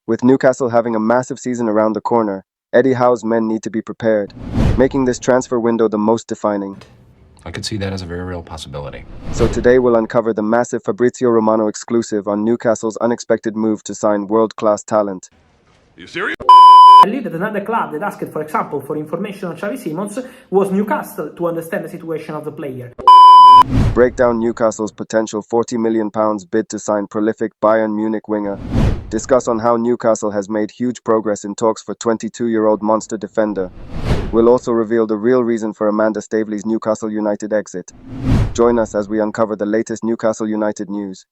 With Newcastle having a massive season around the corner, Eddie Howe's men need to be prepared, making this transfer window the most defining. I could see that as a very real possibility. So today we'll uncover the massive Fabrizio Romano exclusive on Newcastle's unexpected move to sign world-class talent. Are you serious? That another club that asked, for example, for information on Xavi Simons was Newcastle to understand the situation of the player. Break down Newcastle's potential £40 million bid to sign prolific Bayern Munich winger. Discuss on how Newcastle has made huge progress in talks for 22-year-old monster defender. We'll also reveal the real reason for Amanda Staveley's Newcastle United exit. Join us as we uncover the latest Newcastle United news.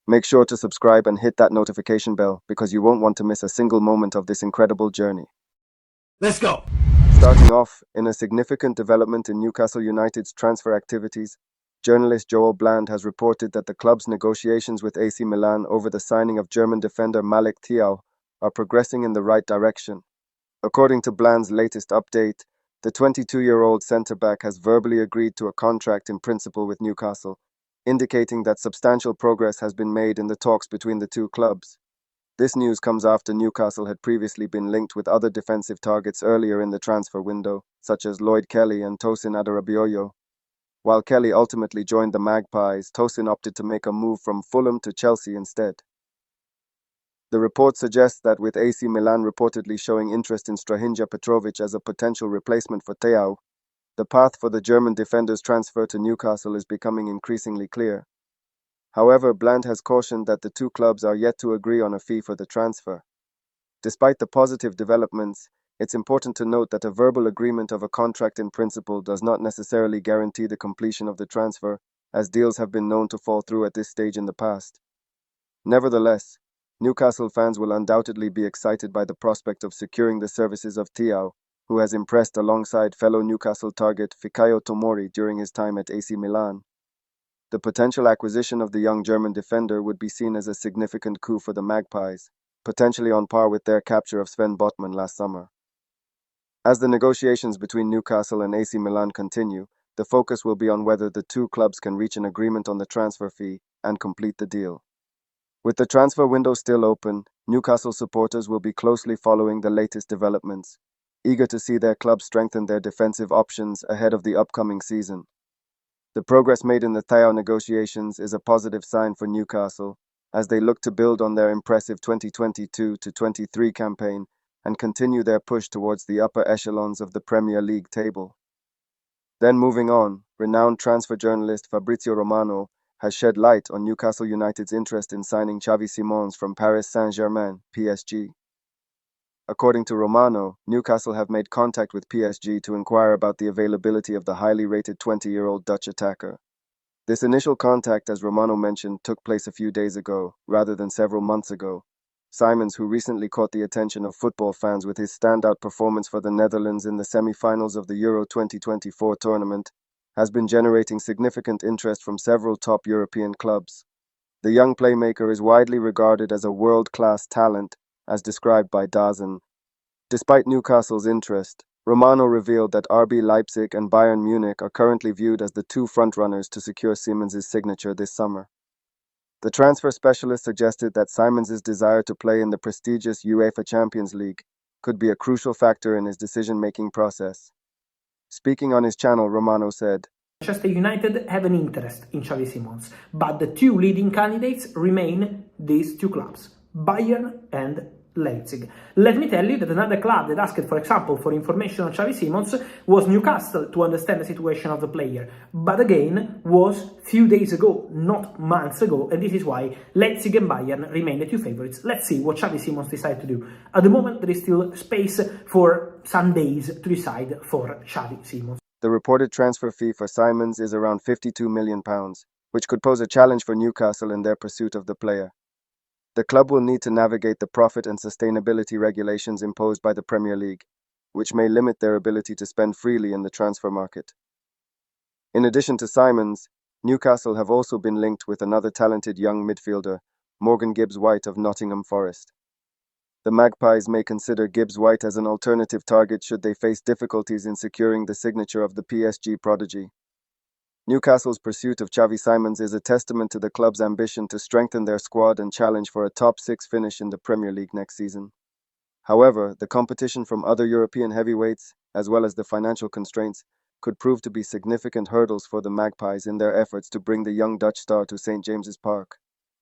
Make sure to subscribe and hit that notification bell because you won't want to miss a single moment of this incredible journey. Let's go. Starting off, in a significant development in Newcastle United's transfer activities, journalist Joel Bland has reported that the club's negotiations with AC Milan over the signing of German defender Malick Thiaw are progressing in the right direction. According to Bland's latest update, the 22-year-old centre-back has verbally agreed to a contract in principle with Newcastle, indicating that substantial progress has been made in the talks between the two clubs. This news comes after Newcastle had previously been linked with other defensive targets earlier in the transfer window, such as Lloyd Kelly and Tosin Adarabioyo. While Kelly ultimately joined the Magpies, Tosin opted to make a move from Fulham to Chelsea instead. The report suggests that with AC Milan reportedly showing interest in Strahinja Petrovic as a potential replacement for Thiaw, the path for the German defender's transfer to Newcastle is becoming increasingly clear. However, Bland has cautioned that the two clubs are yet to agree on a fee for the transfer. Despite the positive developments, it's important to note that a verbal agreement of a contract in principle does not necessarily guarantee the completion of the transfer, as deals have been known to fall through at this stage in the past. Nevertheless, Newcastle fans will undoubtedly be excited by the prospect of securing the services of Thiaw, who has impressed alongside fellow Newcastle target Fikayo Tomori during his time at AC Milan. The potential acquisition of the young German defender would be seen as a significant coup for the Magpies, potentially on par with their capture of Sven Botman last summer. As the negotiations between Newcastle and AC Milan continue, the focus will be on whether the two clubs can reach an agreement on the transfer fee and complete the deal. With the transfer window still open, Newcastle supporters will be closely following the latest developments, eager to see their club strengthen their defensive options ahead of the upcoming season. The progress made in the Thiaw negotiations is a positive sign for Newcastle, as they look to build on their impressive 2022-23 campaign and continue their push towards the upper echelons of the Premier League table. Then moving on, renowned transfer journalist Fabrizio Romano has shed light on Newcastle United's interest in signing Xavi Simons from Paris Saint-Germain, PSG. According to Romano, Newcastle have made contact with PSG to inquire about the availability of the highly rated 20-year-old Dutch attacker. This initial contact, as Romano mentioned, took place a few days ago, rather than several months ago. Simons, who recently caught the attention of football fans with his standout performance for the Netherlands in the semi-finals of the Euro 2024 tournament, has been generating significant interest from several top European clubs. The young playmaker is widely regarded as a world-class talent, as described by DAZN. Despite Newcastle's interest, Romano revealed that RB Leipzig and Bayern Munich are currently viewed as the two frontrunners to secure Simons' signature this summer. The transfer specialist suggested that Simons' desire to play in the prestigious UEFA Champions League could be a crucial factor in his decision-making process. Speaking on his channel, Romano said, Manchester United have an interest in Xavi Simons, but the two leading candidates remain these two clubs, Bayern and Leipzig. Let me tell you that another club that asked, for example, for information on Xavi Simons was Newcastle to understand the situation of the player, but again was few days ago, not months ago, and this is why Leipzig and Bayern remain the two favorites. Let's see what Xavi Simons decides to do. At the moment, there is still space for some days to decide for Xavi Simons. The reported transfer fee for Simons is around £52 million, which could pose a challenge for Newcastle in their pursuit of the player. The club will need to navigate the profit and sustainability regulations imposed by the Premier League, which may limit their ability to spend freely in the transfer market. In addition to Simons, Newcastle have also been linked with another talented young midfielder, Morgan Gibbs-White of Nottingham Forest. The Magpies may consider Gibbs-White as an alternative target should they face difficulties in securing the signature of the PSG prodigy. Newcastle's pursuit of Xavi Simons is a testament to the club's ambition to strengthen their squad and challenge for a top six finish in the Premier League next season. However, the competition from other European heavyweights, as well as the financial constraints, could prove to be significant hurdles for the Magpies in their efforts to bring the young Dutch star to St. James's Park.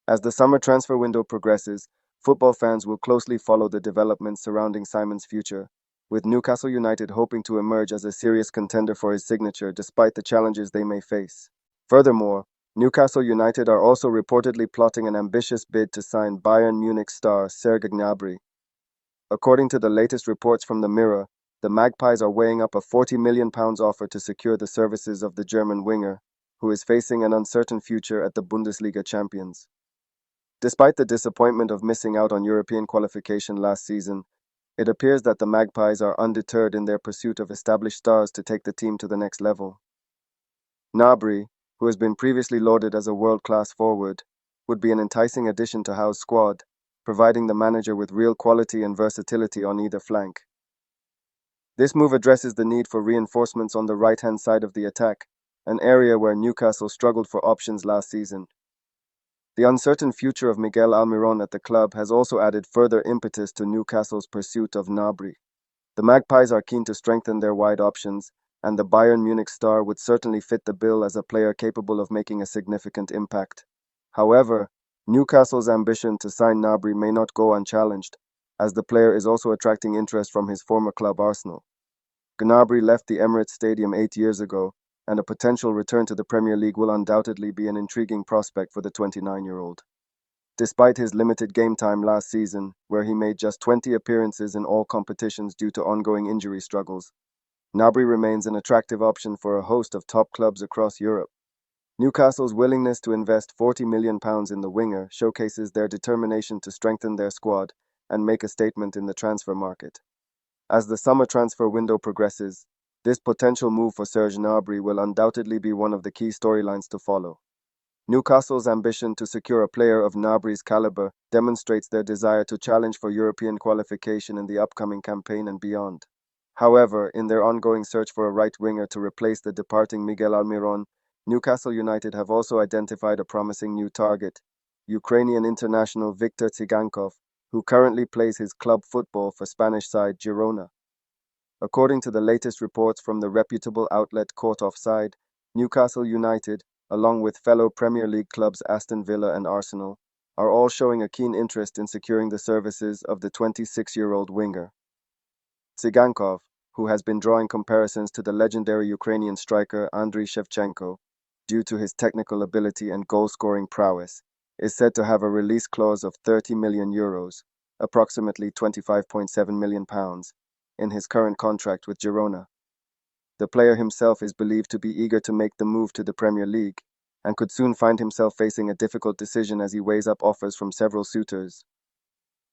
As the summer transfer window progresses, football fans will closely follow the developments surrounding Simons' future, with Newcastle United hoping to emerge as a serious contender for his signature despite the challenges they may face. Furthermore, Newcastle United are also reportedly plotting an ambitious bid to sign Bayern Munich star Serge Gnabry. According to the latest reports from the Mirror, the Magpies are weighing up a £40 million offer to secure the services of the German winger, who is facing an uncertain future at the Bundesliga champions. Despite the disappointment of missing out on European qualification last season, it appears that the Magpies are undeterred in their pursuit of established stars to take the team to the next level. Gnabry, who has been previously lauded as a world-class forward, would be an enticing addition to Howe's squad, providing the manager with real quality and versatility on either flank. This move addresses the need for reinforcements on the right-hand side of the attack, an area where Newcastle struggled for options last season. The uncertain future of Miguel Almiron at the club has also added further impetus to Newcastle's pursuit of Gnabry. The Magpies are keen to strengthen their wide options, and the Bayern Munich star would certainly fit the bill as a player capable of making a significant impact. However, Newcastle's ambition to sign Gnabry may not go unchallenged, as the player is also attracting interest from his former club Arsenal. Gnabry left the Emirates Stadium 8 years ago, and a potential return to the Premier League will undoubtedly be an intriguing prospect for the 29-year-old. Despite his limited game time last season, where he made just 20 appearances in all competitions due to ongoing injury struggles, Gnabry remains an attractive option for a host of top clubs across Europe. Newcastle's willingness to invest £40 million in the winger showcases their determination to strengthen their squad and make a statement in the transfer market. As the summer transfer window progresses, this potential move for Serge Gnabry will undoubtedly be one of the key storylines to follow. Newcastle's ambition to secure a player of Gnabry's caliber demonstrates their desire to challenge for European qualification in the upcoming campaign and beyond. However, in their ongoing search for a right winger to replace the departing Miguel Almiron, Newcastle United have also identified a promising new target, Ukrainian international Viktor Tsygankov, who currently plays his club football for Spanish side Girona. According to the latest reports from the reputable outlet Court Offside, Newcastle United, along with fellow Premier League clubs Aston Villa and Arsenal, are all showing a keen interest in securing the services of the 26-year-old winger. Tsygankov, who has been drawing comparisons to the legendary Ukrainian striker Andriy Shevchenko, due to his technical ability and goal-scoring prowess, is said to have a release clause of €30 million, approximately £25.7 million, in his current contract with Girona. The player himself is believed to be eager to make the move to the Premier League, and could soon find himself facing a difficult decision as he weighs up offers from several suitors.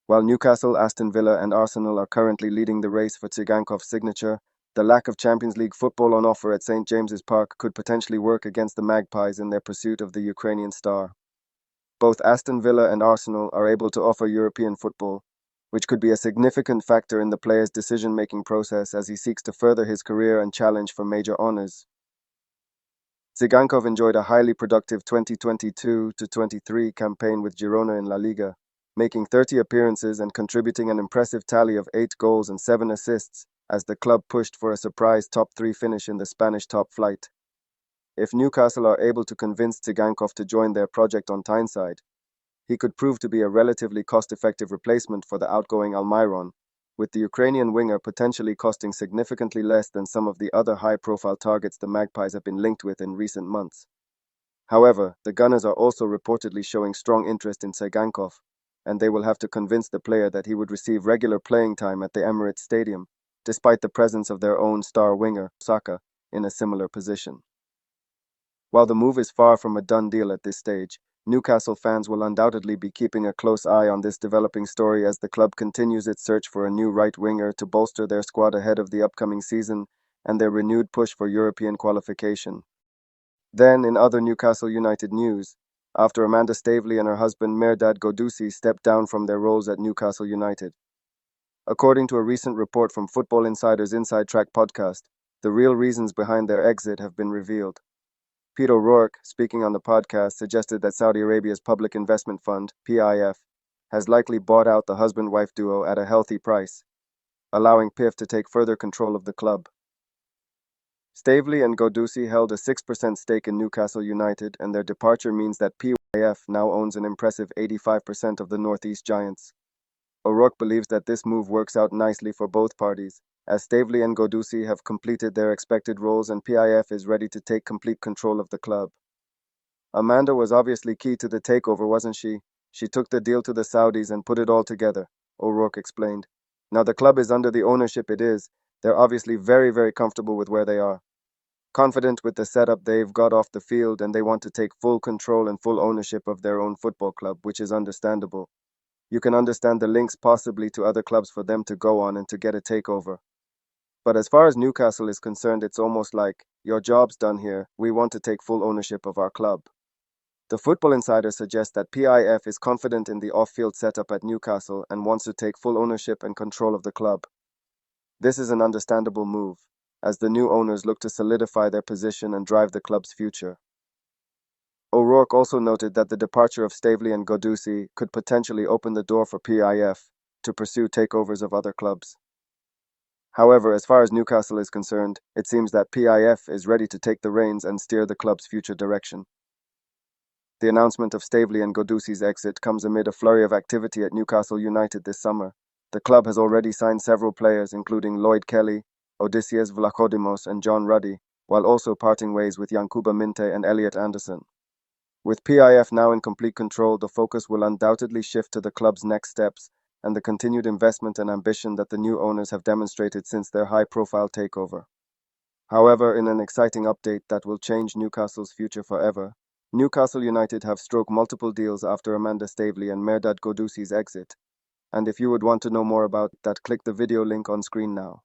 While Newcastle, Aston Villa and Arsenal are currently leading the race for Tsygankov's signature, the lack of Champions League football on offer at St. James's Park could potentially work against the Magpies in their pursuit of the Ukrainian star. Both Aston Villa and Arsenal are able to offer European football, which could be a significant factor in the player's decision-making process as he seeks to further his career and challenge for major honours. Tsygankov enjoyed a highly productive 2022-23 campaign with Girona in La Liga, making 30 appearances and contributing an impressive tally of 8 goals and 7 assists as the club pushed for a surprise top 3 finish in the Spanish top flight. If Newcastle are able to convince Tsygankov to join their project on Tyneside, he could prove to be a relatively cost-effective replacement for the outgoing Almiron, with the Ukrainian winger potentially costing significantly less than some of the other high-profile targets the Magpies have been linked with in recent months. However, the Gunners are also reportedly showing strong interest in Tsygankov, and they will have to convince the player that he would receive regular playing time at the Emirates Stadium, despite the presence of their own star winger, Saka, in a similar position. While the move is far from a done deal at this stage, Newcastle fans will undoubtedly be keeping a close eye on this developing story as the club continues its search for a new right winger to bolster their squad ahead of the upcoming season and their renewed push for European qualification. Then, in other Newcastle United news, after Amanda Staveley and her husband Mehrdad Godusi stepped down from their roles at Newcastle United. According to a recent report from Football Insider's Inside Track podcast, the real reasons behind their exit have been revealed. Pete O'Rourke, speaking on the podcast, suggested that Saudi Arabia's Public Investment Fund, PIF, has likely bought out the husband-wife duo at a healthy price, allowing PIF to take further control of the club. Staveley and Godusi held a 6% stake in Newcastle United, and their departure means that PIF now owns an impressive 85% of the Northeast Giants. O'Rourke believes that this move works out nicely for both parties, as Staveley and Godusi have completed their expected roles and PIF is ready to take complete control of the club. Amanda was obviously key to the takeover, wasn't she? She took the deal to the Saudis and put it all together, O'Rourke explained. Now the club is under the ownership it is. They're obviously very, very comfortable with where they are. Confident with the setup they've got off the field, and they want to take full control and full ownership of their own football club, which is understandable. You can understand the links possibly to other clubs for them to go on and to get a takeover. But as far as Newcastle is concerned, it's almost like, your job's done here, we want to take full ownership of our club. The Football Insider suggests that PIF is confident in the off-field setup at Newcastle and wants to take full ownership and control of the club. This is an understandable move, as the new owners look to solidify their position and drive the club's future. O'Rourke also noted that the departure of Staveley and Godusi could potentially open the door for PIF to pursue takeovers of other clubs. However, as far as Newcastle is concerned, it seems that PIF is ready to take the reins and steer the club's future direction. The announcement of Staveley and Godusi's exit comes amid a flurry of activity at Newcastle United this summer. The club has already signed several players, including Lloyd Kelly, Odysseus Vlachodimos, and John Ruddy, while also parting ways with Yankuba Minte and Elliot Anderson. With PIF now in complete control, the focus will undoubtedly shift to the club's next steps and the continued investment and ambition that the new owners have demonstrated since their high-profile takeover. However, in an exciting update that will change Newcastle's future forever, Newcastle United have struck multiple deals after Amanda Staveley and Mehrdad Godusi's exit. And if you would want to know more about that, click the video link on screen now.